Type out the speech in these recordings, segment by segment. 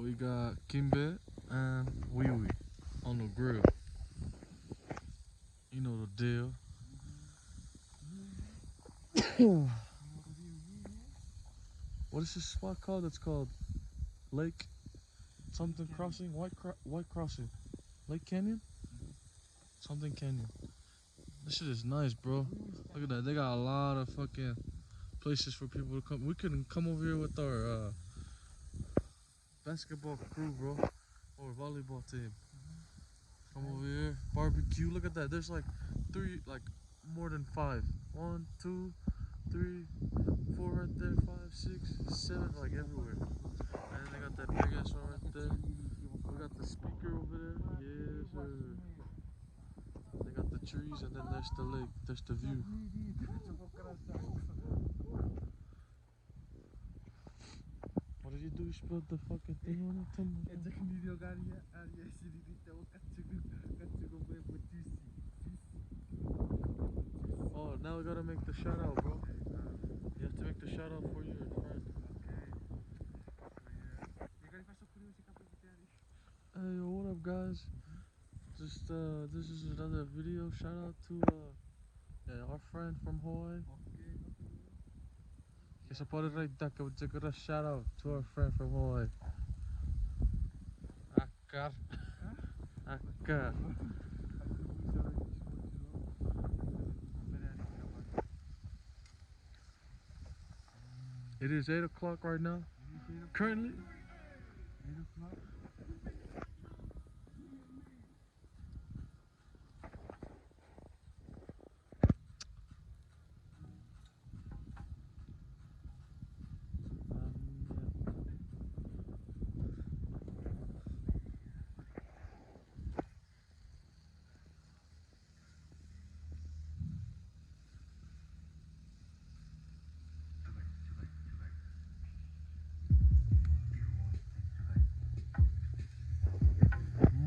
we got Kimbe and Wee Wee on the grill. You know the deal. What is this spot called? It's called Lake something crossing, White Crossing, Lake Canyon, something Canyon. This shit is nice, bro. Look at that. They got a lot of fucking places for people to come. We can come over here with our basketball crew, bro, or volleyball team. Come over here, barbecue. Look at that. There's like more than 5. 1, 2, 3, 4 right there. 5, 6, 7, like everywhere. And they got that big ass one right there. We got the speaker over there. Yes, sir. They got the trees, and then there's the lake. There's the view. What did you do? You spilled the fucking thing on it? Oh, now we gotta make the shout out, bro. You have to make the shout out for your friend. Hey, yo, what up, guys? Just this is another video. Shout out to our friend from Hawaii. Yes, I put it right there. Give a shout out to our friend from Hawaii. Akar. Akar. It is 8 o'clock right now. Currently. 8 o'clock.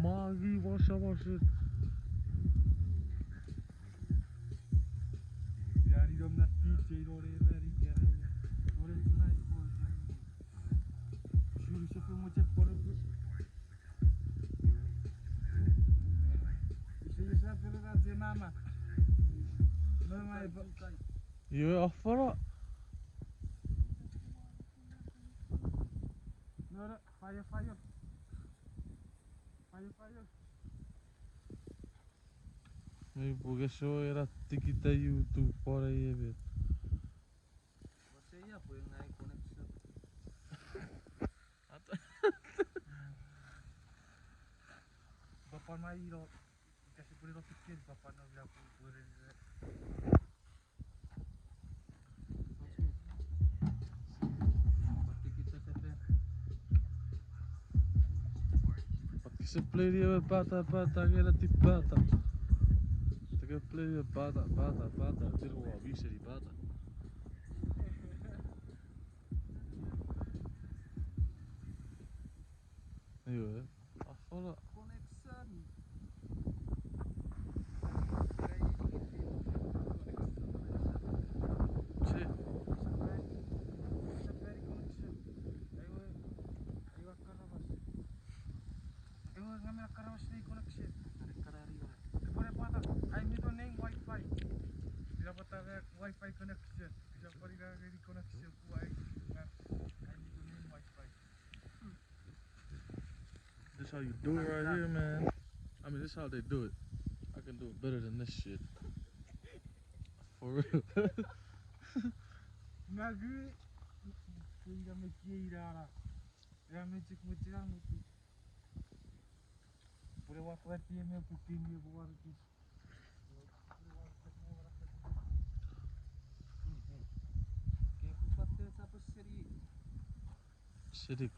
Magi, washa. You off for it? No, fire. Fire. Maybe porque yo era tiquita YouTube por ahí, ver. Você ia pôr na conexão. Bapak mai lo kasih puri lo pikir bapak nak bilang puri. Porque se play de pata, que era tipo pata. Te que play de pata. Tiro o avise de pata. Aí, fala. Conexão. Wi-Fi connection. Bisa pergi dari connection kuai. I need to name Wi-Fi. This is how you do it right here, man. I mean, this is how they do it. I can do it better than this shit. For real. Ngagu. Kuinga mekiira. Ya mecik mecik. Pure waktu dia me putin dia buat itu.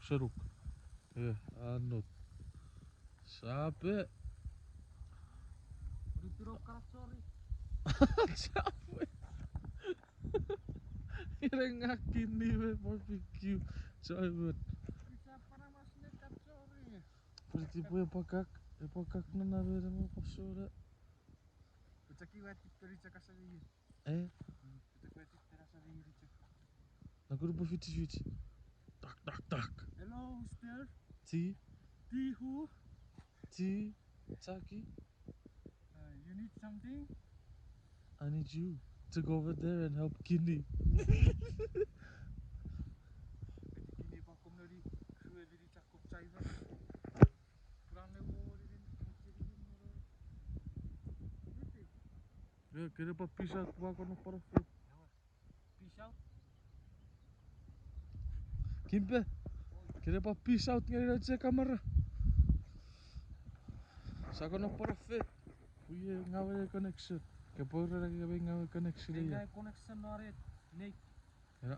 Sharuk. Yeah, I know. Stop it. Stop it. You're ngakin nih, barbecue. Coba. Tipo, é para cá que não há ver a minha pastora. É? Na grupo 20. Tak. Hello. who's there? T, T who? T, Taki. You need something? I need you to go over there and help Kini. Kini pa kom na di suwe di cakop cai ba. Kurang le wo di maceri ni mo. Yeah, kira pa peace out wako no para fit. Peace out. Kimpe, kira pa peace out ngayon sa kamera. Sako no para fit. Uye ngawe connection. Kapag lagi kami ngawe connection Ngay ya. connection na rin. Nick. Ya.